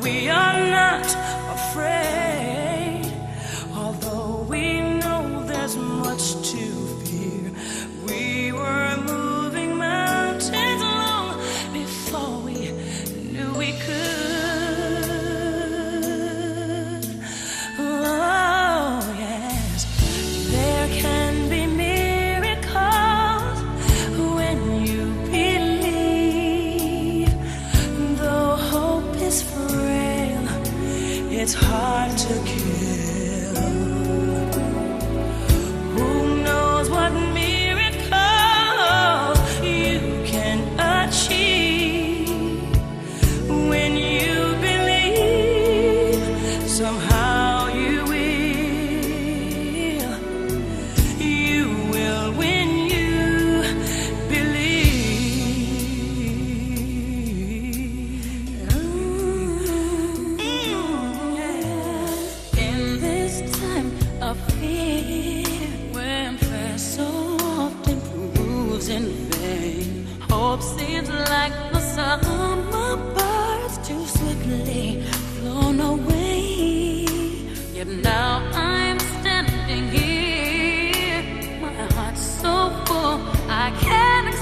we are not afraid. Although we know there's much to fear, we were moving mountains long before we knew we could. Oh, yes, there can be miracles when you believe. Though hope is frail, it's hard to kill. Who knows what miracles you can achieve when you believe? Somehow you will when you believe. In this time of fear, when prayer so often proves in vain, hope seems like the summer birds too swiftly flown away. Yet now I'm standing here, my heart's so full I can't